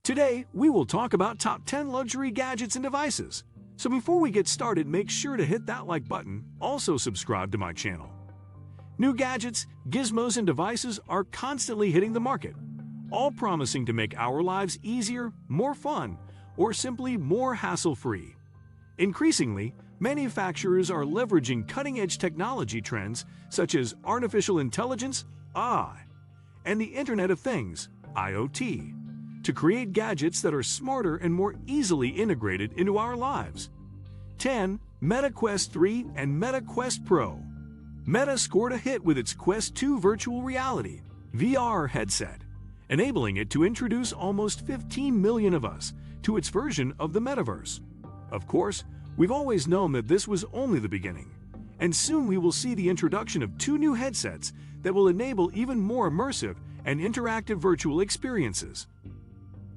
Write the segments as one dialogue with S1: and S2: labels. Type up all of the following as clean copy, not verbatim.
S1: Today, we will talk about top 10 luxury gadgets and devices. So before we get started, make sure to hit that like button, also subscribe to my channel. New gadgets, gizmos, and devices are constantly hitting the market, all promising to make our lives easier, more fun, or simply more hassle-free. Increasingly, manufacturers are leveraging cutting-edge technology trends such as artificial intelligence, AI, and the Internet of Things, IoT, to create gadgets that are smarter and more easily integrated into our lives. 10. Meta Quest 3 and Meta Quest Pro. Meta scored a hit with its Quest 2 virtual reality (VR) headset, enabling it to introduce almost 15 million of us to its version of the metaverse. Of course, we've always known that this was only the beginning, and soon we will see the introduction of 2 new headsets that will enable even more immersive and interactive virtual experiences.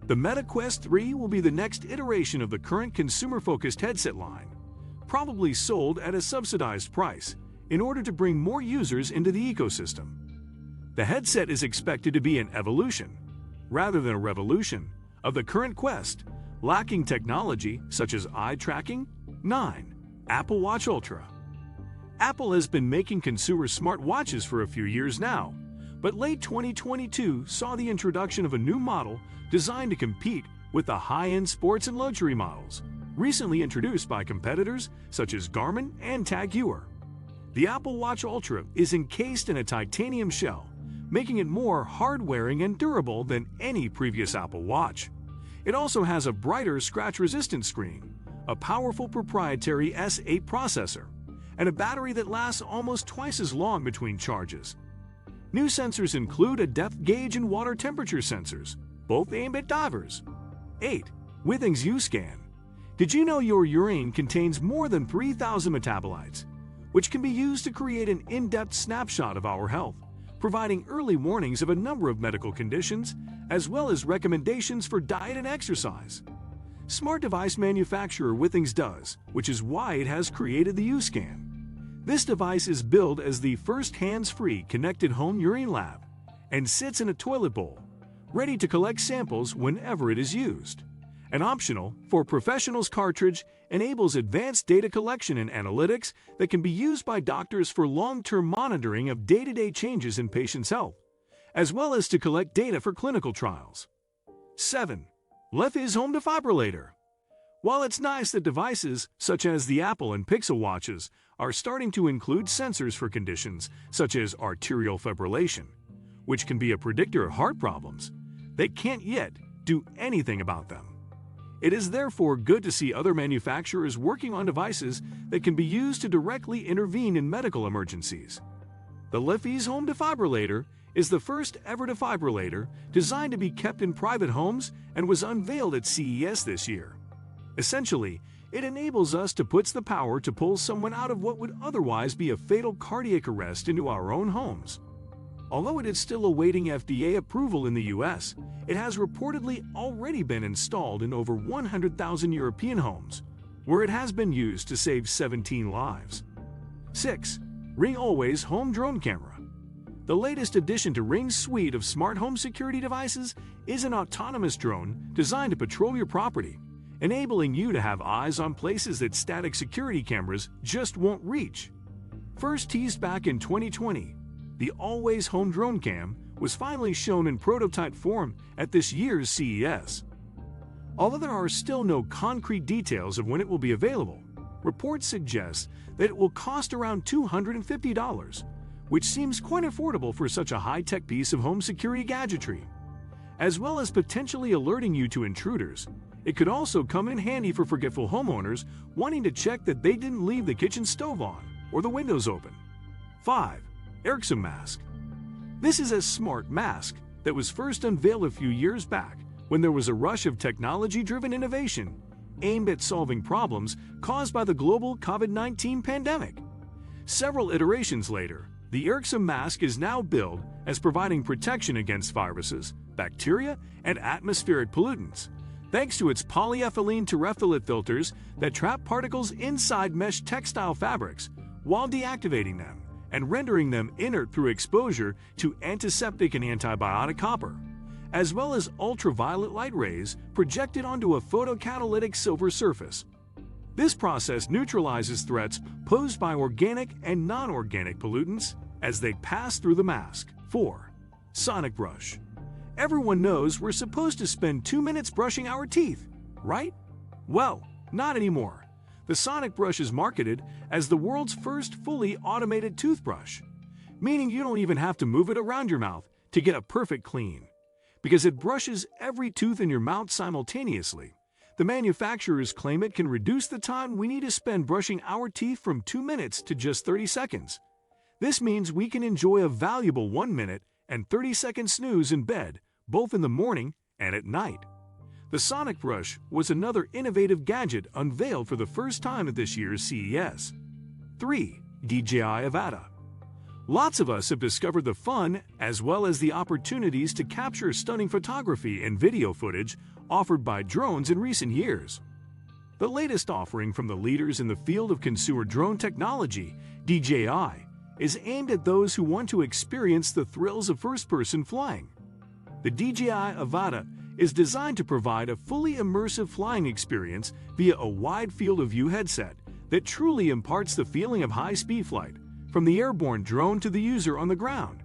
S1: The Meta Quest 3 will be the next iteration of the current consumer-focused headset line, probably sold at a subsidized price in order to bring more users into the ecosystem. The headset is expected to be an evolution, rather than a revolution, of the current Quest, lacking technology such as eye tracking. 9. Apple Watch Ultra. Apple has been making consumer smartwatches for a few years now, but late 2022 saw the introduction of a new model designed to compete with the high-end sports and luxury models, recently introduced by competitors such as Garmin and TAG Heuer. The Apple Watch Ultra is encased in a titanium shell, making it more hard-wearing and durable than any previous Apple Watch. It also has a brighter scratch-resistant screen, a powerful proprietary S8 processor, and a battery that lasts almost twice as long between charges. New sensors include a depth gauge and water temperature sensors, both aimed at divers. 8. Withings Uscan. Did you know your urine contains more than 3,000 metabolites, which can be used to create an in-depth snapshot of our health, providing early warnings of a number of medical conditions, as well as recommendations for diet and exercise? Smart device manufacturer Withings does, which is why it has created the Uscan. This device is billed as the first hands-free connected home urine lab and sits in a toilet bowl, ready to collect samples whenever it is used. An optional, for professionals cartridge enables advanced data collection and analytics that can be used by doctors for long-term monitoring of day-to-day changes in patients' health, as well as to collect data for clinical trials. 7. Lifx Home Defibrillator. While it's nice that devices such as the Apple and Pixel watches are starting to include sensors for conditions such as arterial fibrillation, which can be a predictor of heart problems, they can't yet do anything about them. It is therefore good to see other manufacturers working on devices that can be used to directly intervene in medical emergencies. The Lifx Home Defibrillator is the first ever defibrillator designed to be kept in private homes and was unveiled at CES this year. Essentially, it enables us to put the power to pull someone out of what would otherwise be a fatal cardiac arrest into our own homes. Although it is still awaiting FDA approval in the US, it has reportedly already been installed in over 100,000 European homes, where it has been used to save 17 lives. 6. Ring Always Home Drone Camera. The latest addition to Ring's suite of smart home security devices is an autonomous drone designed to patrol your property, enabling you to have eyes on places that static security cameras just won't reach. First teased back in 2020, the Always Home Drone Cam was finally shown in prototype form at this year's CES. Although there are still no concrete details of when it will be available, reports suggest that it will cost around $250, which seems quite affordable for such a high-tech piece of home security gadgetry. As well as potentially alerting you to intruders, it could also come in handy for forgetful homeowners wanting to check that they didn't leave the kitchen stove on or the windows open. 5. Ericsson Mask. This is a smart mask that was first unveiled a few years back when there was a rush of technology-driven innovation aimed at solving problems caused by the global COVID-19 pandemic. Several iterations later, the Ericsson Mask is now billed as providing protection against viruses, bacteria, and atmospheric pollutants, thanks to its polyethylene terephthalate filters that trap particles inside mesh textile fabrics while deactivating them and rendering them inert through exposure to antiseptic and antibiotic copper, as well as ultraviolet light rays projected onto a photocatalytic silver surface. This process neutralizes threats posed by organic and non-organic pollutants as they pass through the mask. 4. Sonic brush. Everyone knows we're supposed to spend 2 minutes brushing our teeth, right? Well, not anymore. The Sonic brush is marketed as the world's first fully automated toothbrush, meaning you don't even have to move it around your mouth to get a perfect clean. Because it brushes every tooth in your mouth simultaneously, the manufacturers claim it can reduce the time we need to spend brushing our teeth from 2 minutes to just 30 seconds. This means we can enjoy a valuable 1 minute and 30-second snooze in bed, both in the morning and at night. The Sonic Brush was another innovative gadget unveiled for the first time at this year's CES. 3. DJI Avada. Lots of us have discovered the fun as well as the opportunities to capture stunning photography and video footage offered by drones in recent years. The latest offering from the leaders in the field of consumer drone technology, DJI, is aimed at those who want to experience the thrills of first-person flying. The DJI Avada is designed to provide a fully immersive flying experience via a wide field of view headset that truly imparts the feeling of high-speed flight, from the airborne drone to the user on the ground.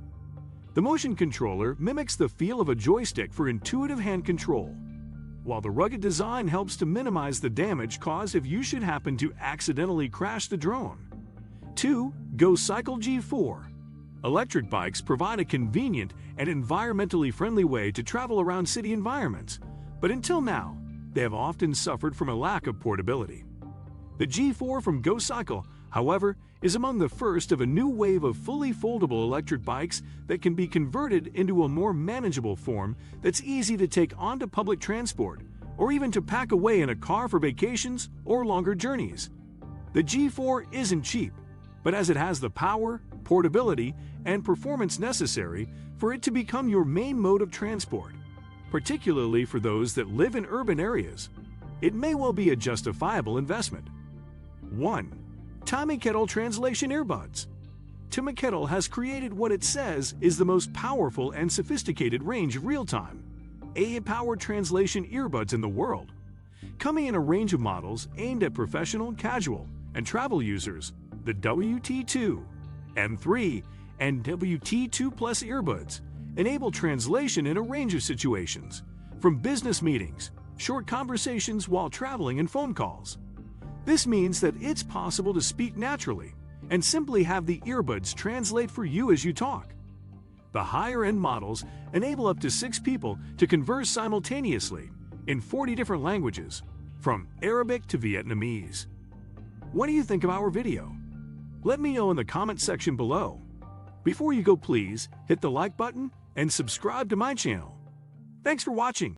S1: The motion controller mimics the feel of a joystick for intuitive hand control, while the rugged design helps to minimize the damage caused if you should happen to accidentally crash the drone. 2. GoCycle G4. Electric bikes provide a convenient and environmentally friendly way to travel around city environments, but until now, they have often suffered from a lack of portability. The G4 from GoCycle, however, is among the first of a new wave of fully foldable electric bikes that can be converted into a more manageable form that's easy to take onto public transport or even to pack away in a car for vacations or longer journeys. The G4 isn't cheap, but as it has the power, portability, and performance necessary for it to become your main mode of transport, particularly for those that live in urban areas, it may well be a justifiable investment. 1. Kettle Translation earbuds. Kettle has created what it says is the most powerful and sophisticated range of real-time, AI-powered translation earbuds in the world. Coming in a range of models aimed at professional, casual, and travel users, the WT2, M3, and WT2 Plus earbuds enable translation in a range of situations, from business meetings, short conversations while traveling, and phone calls. This means that it's possible to speak naturally and simply have the earbuds translate for you as you talk. The higher-end models enable up to 6 people to converse simultaneously in 40 different languages, from Arabic to Vietnamese. What do you think of our video? Let me know in the comment section below. Before you go, please hit the like button and subscribe to my channel. Thanks for watching.